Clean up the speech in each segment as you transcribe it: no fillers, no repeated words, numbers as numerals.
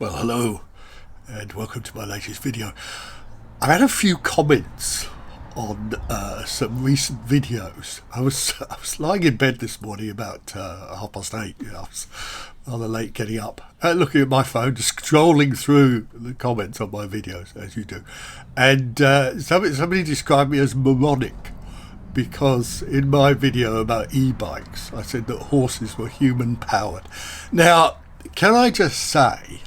Well, hello and welcome to my latest video. I had a few comments on some recent videos. I was lying in bed this morning about 8:30. I was rather late getting up, looking at my phone, just scrolling through the comments on my videos, as you do. And somebody described me as moronic because in my video about e-bikes, I said that horses were human powered. Now, can I just say,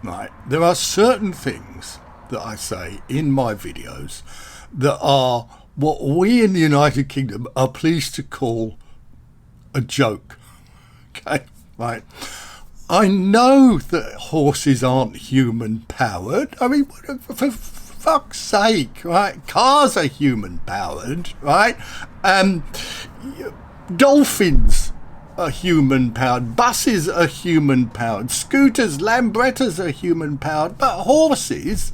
right, there are certain things that I say in my videos that are what we in the United Kingdom are pleased to call a joke. Okay, right. I know that horses aren't human powered. I mean, for fuck's sake, right? Cars are human powered, right? Dolphins are human powered, buses are human powered, scooters, Lambrettas are human powered, but horses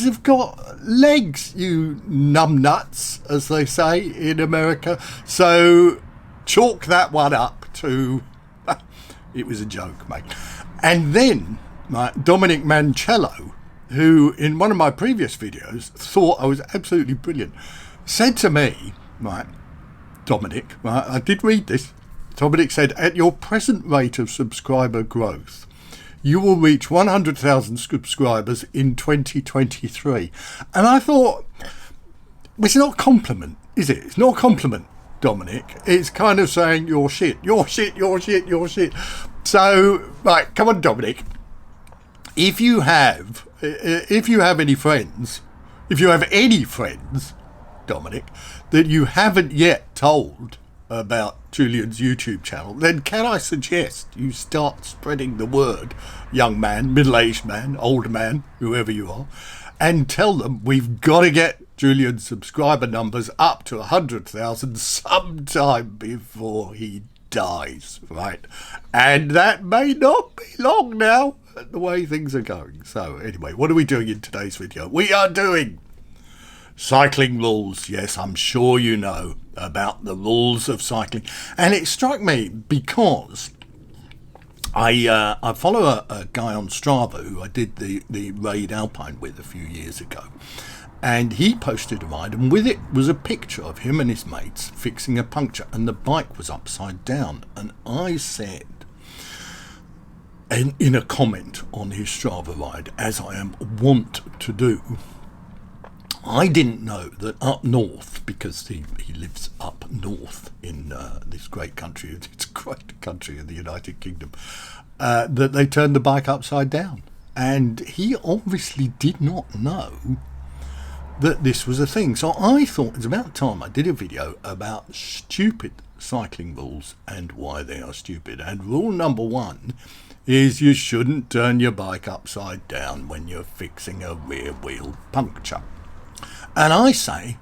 have got legs, you numbnuts, as they say in America. So chalk that one up to it was a joke, mate. And then Dominic Mancello, who in one of my previous videos thought I was absolutely brilliant, said to me, right, Dominic, right, I did read this. Dominic said, at your present rate of subscriber growth, you will reach 100,000 subscribers in 2023. And I thought, well, it's not a compliment, is it? It's not a compliment, Dominic. It's kind of saying you're shit, you're shit, you're shit, you're shit. So, right, come on, Dominic. If you have any friends, Dominic, that you haven't yet told about Julian's YouTube channel, then can I suggest you start spreading the word, young man, middle-aged man, old man, whoever you are, and tell them we've got to get Julian's subscriber numbers up to 100,000 sometime before he dies, right? And that may not be long now, the way things are going. So anyway, what are we doing in today's video? We are doing cycling rules. Yes, I'm sure you know about the rules of cycling. And it struck me because I follow a guy on Strava who I did the Raid Alpine with a few years ago. And he posted a ride, and with it was a picture of him and his mates fixing a puncture, and the bike was upside down. And I said, and in a comment on his Strava ride, as I am wont to do, I didn't know that up north, because he lives up north in this great country, it's a great country in the United Kingdom, that they turned the bike upside down. And he obviously did not know that this was a thing. So I thought it's about time I did a video about stupid cycling rules and why they are stupid. And rule number one is you shouldn't turn your bike upside down when you're fixing a rear wheel puncture. And I say,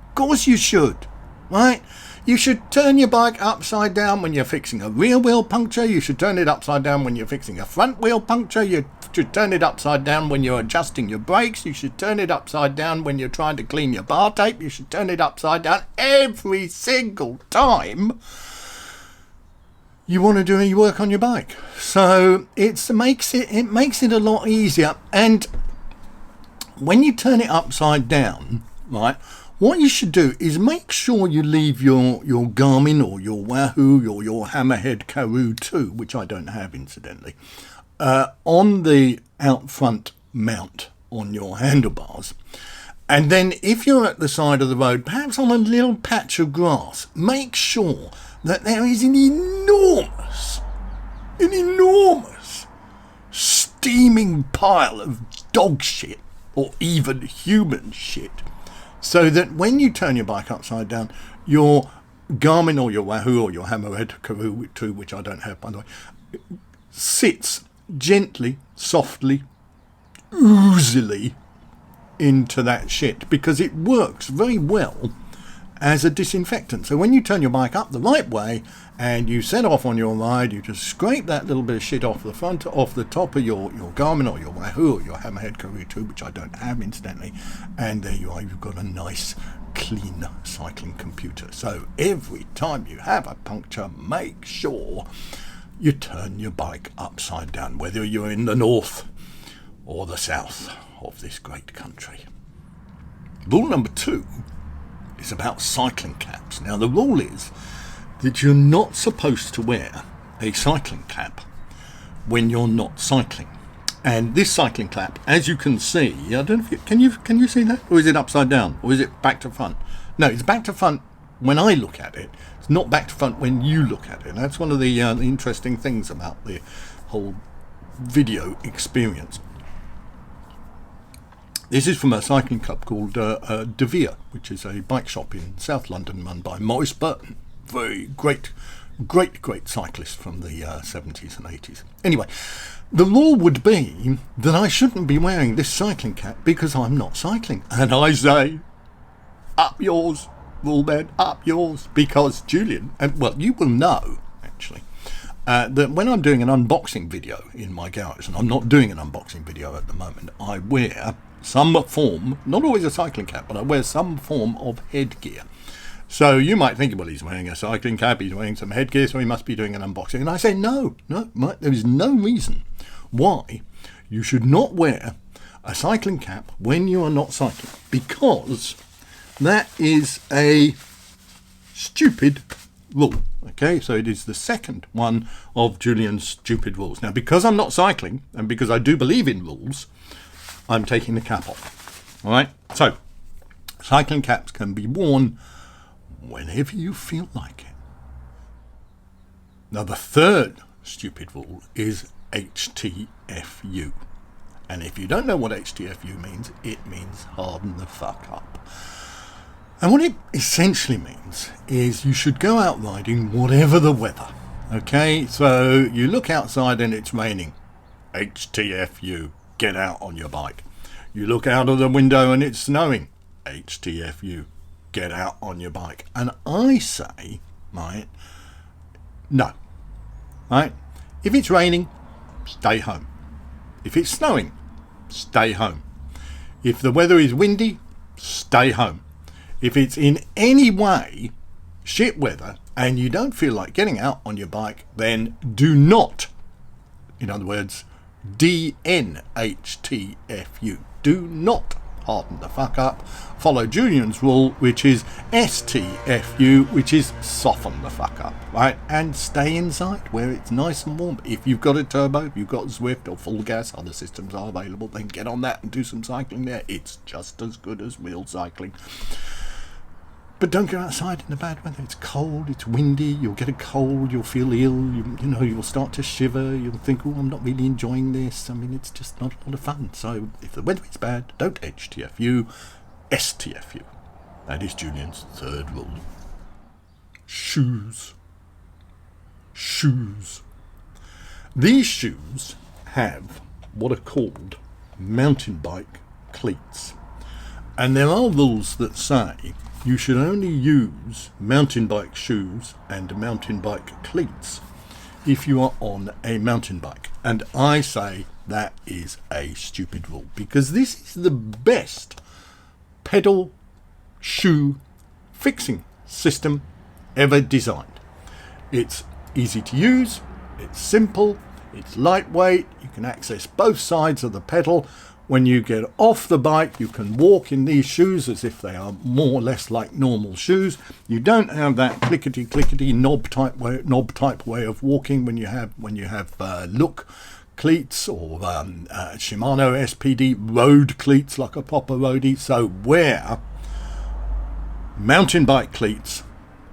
of course you should, right? You should turn your bike upside down when you're fixing a rear wheel puncture. You should turn it upside down when you're fixing a front wheel puncture. You should turn it upside down when you're adjusting your brakes. You should turn it upside down when you're trying to clean your bar tape. You should turn it upside down every single time you want to do any work on your bike. So it makes it a lot easier. And when you turn it upside down, right, what you should do is make sure you leave your Garmin or your Wahoo or your Hammerhead Karoo 2, which I don't have incidentally, on the out front mount on your handlebars. And then if you're at the side of the road, perhaps on a little patch of grass, make sure that there is an enormous steaming pile of dog shit or even human shit, so that when you turn your bike upside down, your Garmin or your Wahoo or your Hammerhead Karoo 2, which I don't have by the way, sits gently, softly, oozily into that shit, because it works very well as a disinfectant. So when you turn your bike up the right way and you set off on your ride, you just scrape that little bit of shit off the top of your Garmin or your Wahoo or your Hammerhead Karoo 2, which I don't have incidentally, and there you are, you've got a nice clean cycling computer. So every time you have a puncture, make sure you turn your bike upside down, whether you're in the north or the south of this great country. Rule number 2 is about cycling caps. Now, the rule is that you're not supposed to wear a cycling cap when you're not cycling. And this cycling cap, as you can see, I don't know if can you see that? Or is it upside down? Or is it back to front? No, it's back to front when I look at it. It's not back to front when you look at it. And that's one of the interesting things about the whole video experience. This is from a cycling club called De Vere, which is a bike shop in South London run by Maurice Burton. Very great cyclist from the 70s and 80s. Anyway, the rule would be that I shouldn't be wearing this cycling cap because I'm not cycling. And I say, up yours, rule man, up yours. Because Julian, and well, you will know, actually, that when I'm doing an unboxing video in my garage, and I'm not doing an unboxing video at the moment, I wear some form, not always a cycling cap, but I wear some form of headgear. So you might think, well, he's wearing a cycling cap, he's wearing some headgear, so he must be doing an unboxing. And I say, no, there is no reason why you should not wear a cycling cap when you are not cycling, because that is a stupid rule. Okay, so it is the second one of Julian's stupid rules. Now, because I'm not cycling, and because I do believe in rules, I'm taking the cap off. All right, so cycling caps can be worn whenever you feel like it. Now, the third stupid rule is HTFU. And if you don't know what HTFU means, it means harden the fuck up. And what it essentially means is you should go out riding whatever the weather. Okay, so you look outside and it's raining. HTFU, get out on your bike. You look out of the window and it's snowing. HTFU, get out on your bike. And I say, right, no. Right? If it's raining, stay home. If it's snowing, stay home. If the weather is windy, stay home. If it's in any way shit weather and you don't feel like getting out on your bike, then do not, in other words, DNHTFU. Do not harden the fuck up. Follow Julian's rule, which is STFU, which is soften the fuck up, right? And stay inside where it's nice and warm. If you've got a turbo, if you've got Zwift or full gas, other systems are available, then get on that and do some cycling there. It's just as good as real cycling. But don't go outside in the bad weather. It's cold, it's windy, you'll get a cold, you'll feel ill, you'll start to shiver, you'll think, oh, I'm not really enjoying this. I mean, it's just not a lot of fun. So if the weather is bad, don't HTFU, STFU. That is Julian's third rule. Shoes. These shoes have what are called mountain bike cleats. And there are rules that say you should only use mountain bike shoes and mountain bike cleats if you are on a mountain bike. And I say that is a stupid rule, because this is the best pedal shoe fixing system ever designed. It's easy to use, it's simple, it's lightweight, you can access both sides of the pedal. When you get off the bike, you can walk in these shoes as if they are more or less like normal shoes. You don't have that clickety knob type way of walking when you have Look cleats or Shimano SPD road cleats like a proper roadie. So wear mountain bike cleats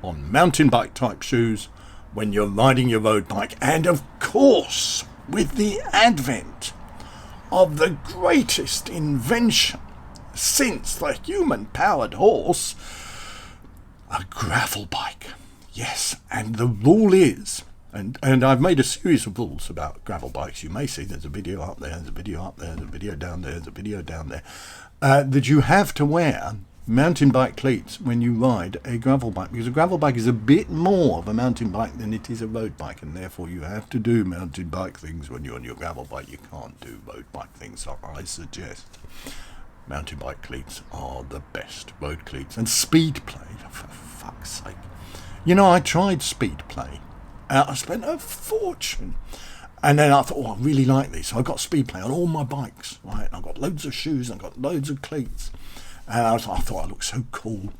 on mountain bike type shoes when you're riding your road bike. And of course, with the advent of the greatest invention since the human-powered horse, a gravel bike. Yes, and the rule is, and I've made a series of rules about gravel bikes. You may see there's a video up there, there's a video up there, there's a video down there, there's a video down there, that you have to wear mountain bike cleats when you ride a gravel bike, because a gravel bike is a bit more of a mountain bike than it is a road bike, and therefore you have to do mountain bike things when you're on your gravel bike. You can't do road bike things. So I suggest mountain bike cleats are the best road cleats. And speed play, for fuck's sake. I tried speed play I spent a fortune. And then I thought, oh, I really like these. So I got speed play on all my bikes, right? I've got loads of shoes, and I've got loads of cleats. And I thought I looked so cool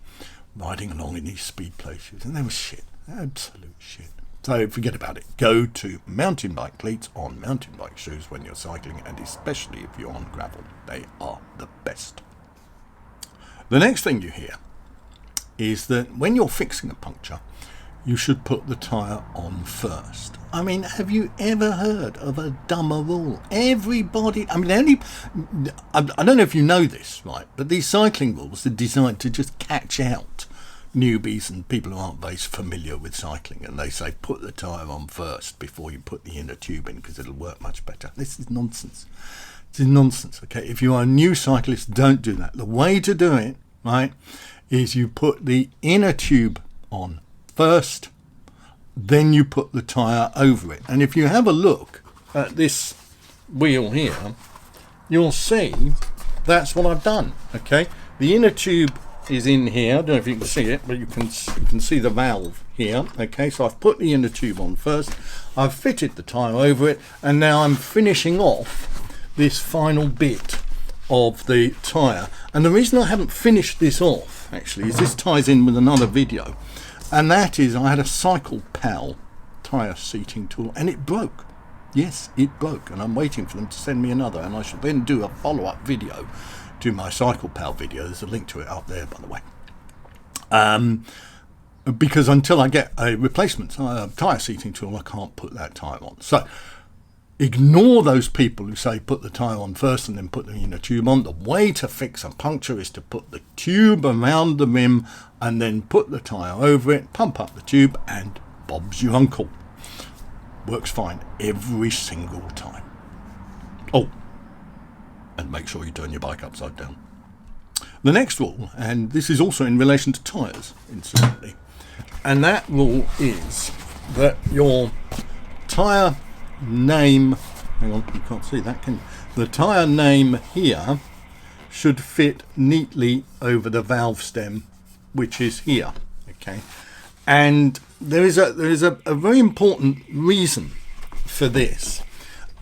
riding along in these speed play shoes. And they were shit, absolute shit. So forget about it. Go to mountain bike cleats on mountain bike shoes when you're cycling, and especially if you're on gravel. They are the best. The next thing you hear is that when you're fixing a puncture, you should put the tyre on first. I mean, have you ever heard of a dumber rule? Everybody, I mean, I don't know if you know this, right, but these cycling rules are designed to just catch out newbies and people who aren't very familiar with cycling, and they say put the tyre on first before you put the inner tube in because it'll work much better. This is nonsense. This is nonsense, okay? If you are a new cyclist, don't do that. The way to do it, right, is you put the inner tube on first, then you put the tyre over it. And if you have a look at this wheel here, you'll see that's what I've done, okay? The inner tube is in here. I don't know if you can see it, but you can see the valve here, okay? So I've put the inner tube on first, I've fitted the tyre over it, and now I'm finishing off this final bit of the tyre. And the reason I haven't finished this off, actually, is this ties in with another video, and that is I had a Cycle Pal tyre seating tool, and it broke. Yes, it broke, and I'm waiting for them to send me another, and I should then do a follow-up video to my Cycle Pal video. There's a link to it up there, by the way. Because until I get a replacement tyre seating tool, I can't put that tyre on. So ignore those people who say put the tyre on first and then put the inner tube on. The way to fix a puncture is to put the tube around the rim and then put the tyre over it, pump up the tube, and Bob's your uncle. Works fine every single time. Oh, and make sure you turn your bike upside down. The next rule, and this is also in relation to tyres, incidentally, and that rule is that your tyre name, hang on, you can't see that, can you? The tyre name here should fit neatly over the valve stem, which is here, okay? And there is a very important reason for this,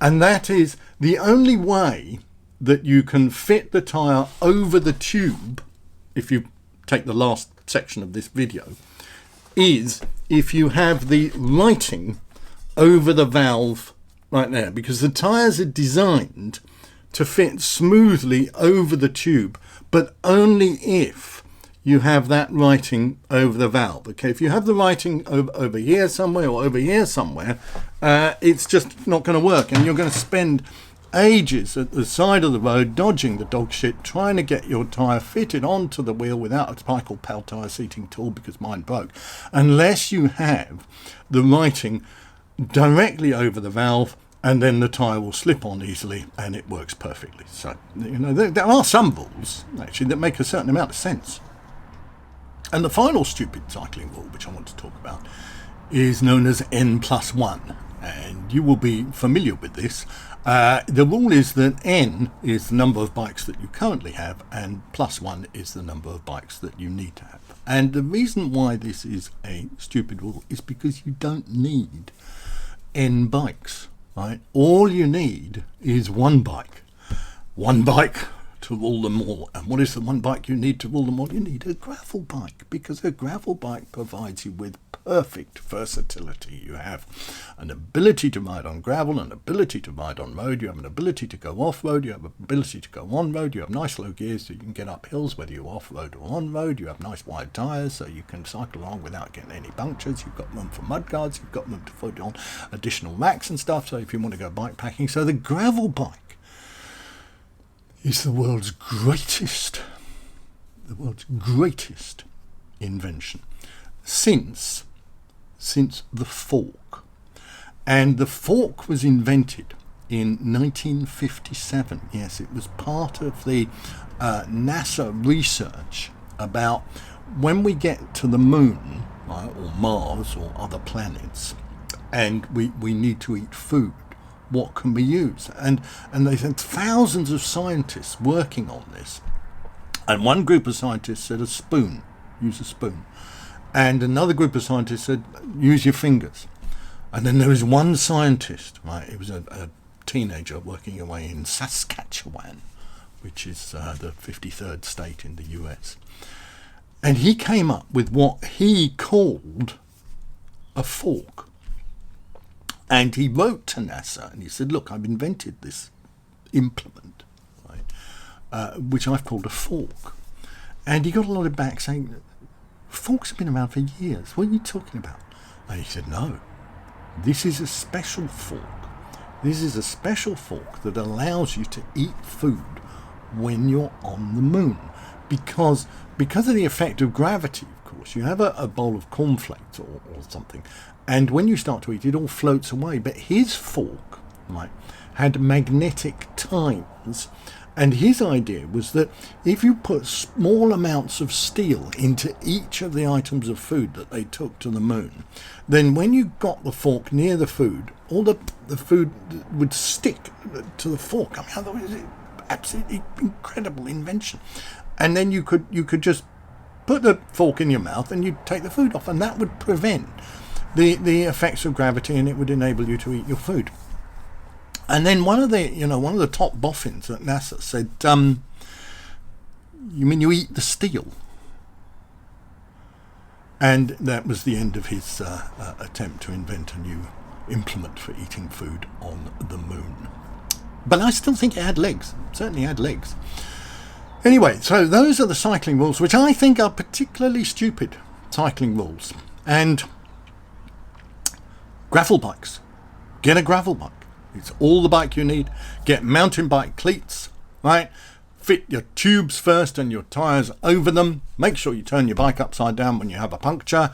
and that is the only way that you can fit the tyre over the tube, if you take the last section of this video, is if you have the writing over the valve right there, because the tyres are designed to fit smoothly over the tube, but only if you have that writing over the valve. Okay, if you have the writing over here somewhere or over here somewhere, it's just not going to work, and you're going to spend ages at the side of the road dodging the dog shit, trying to get your tyre fitted onto the wheel without a Cycle Pal tyre seating tool, because mine broke, unless you have the writing directly over the valve, and then the tyre will slip on easily and it works perfectly. So, you know, there are some rules actually that make a certain amount of sense. And the final stupid cycling rule which I want to talk about is known as N+1, and you will be familiar with this. The rule is that N is the number of bikes that you currently have, and +1 is the number of bikes that you need to have. And the reason why this is a stupid rule is because you don't need N bikes, right? All you need is one bike to rule them all. And what is the one bike you need to rule them all? You need a gravel bike, because a gravel bike provides you with perfect versatility. You have an ability to ride on gravel, an ability to ride on road, you have an ability to go off-road, you have an ability to go on-road, you have nice low gears so you can get up hills whether you're off-road or on-road, you have nice wide tyres so you can cycle along without getting any punctures, you've got room for mud guards, you've got room to put on additional racks and stuff, so if you want to go bike packing. So the gravel bike is the world's greatest invention since the fork. And the fork was invented in 1957. Yes, it was part of the NASA research about when we get to the moon, right, or Mars or other planets, and we need to eat food. What can we use? And they had thousands of scientists working on this. And one group of scientists said use a spoon. And another group of scientists said, use your fingers. And then there was one scientist, right? He was a teenager working away in Saskatchewan, which is the 53rd state in the US. And he came up with what he called a fork. And he wrote to NASA and he said, look, I've invented this implement, right, which I've called a fork. And he got a lot of back saying, forks have been around for years. What are you talking about? And he said, no, this is a special fork. This is a special fork that allows you to eat food when you're on the moon. Because of the effect of gravity, of course, you have a bowl of cornflakes or something, and when you start to eat, it all floats away. But his fork, right, had magnetic tines, and his idea was that if you put small amounts of steel into each of the items of food that they took to the moon, then when you got the fork near the food, all the food would stick to the fork. I mean, otherwise, it's absolutely incredible invention. And then you could just put the fork in your mouth and you'd take the food off, and that would prevent the effects of gravity, and it would enable you to eat your food. And then one of the top boffins at NASA said, you mean you eat the steel? And that was the end of his attempt to invent a new implement for eating food on the moon. But I still think it had legs, certainly had legs. Anyway, so those are the cycling rules, which I think are particularly stupid cycling rules. And gravel bikes. Get a gravel bike. It's all the bike you need. Get mountain bike cleats, right? Fit your tubes first and your tyres over them. Make sure you turn your bike upside down when you have a puncture.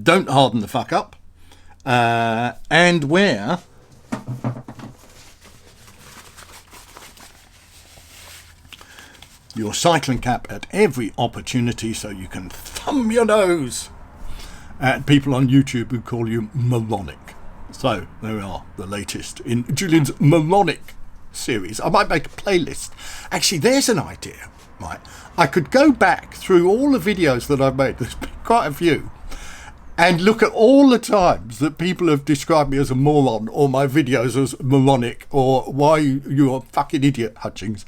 Don't harden the fuck up. And wear your cycling cap at every opportunity so you can thumb your nose at people on YouTube who call you moronic. So there we are, the latest in Julian's moronic series. I might make a playlist. Actually, there's an idea, right? I could go back through all the videos that I've made, there's been quite a few, and look at all the times that people have described me as a moron, or my videos as moronic, or why you're a fucking idiot, Hutchings.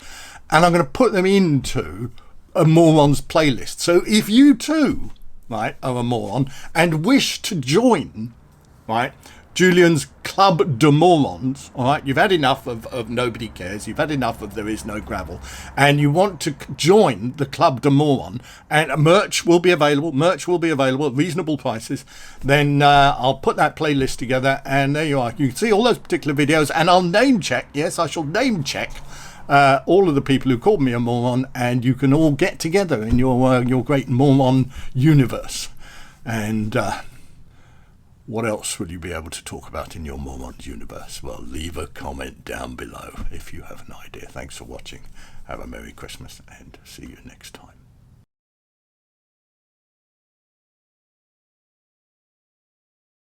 And I'm going to put them into a morons playlist. So if you too, right, are a moron and wish to join, right, Julian's Club de Morons, all right, you've had enough of Nobody Cares, you've had enough of There Is No Gravel, and you want to join the Club de Moron, and merch will be available at reasonable prices, then I'll put that playlist together, and there you are. You can see all those particular videos, and I'll name check, yes, I shall name check all of the people who called me a moron, and you can all get together in your great moron universe. And what else will you be able to talk about in your morons universe? Well, leave a comment down below if you have an idea. Thanks for watching. Have a Merry Christmas and see you next time.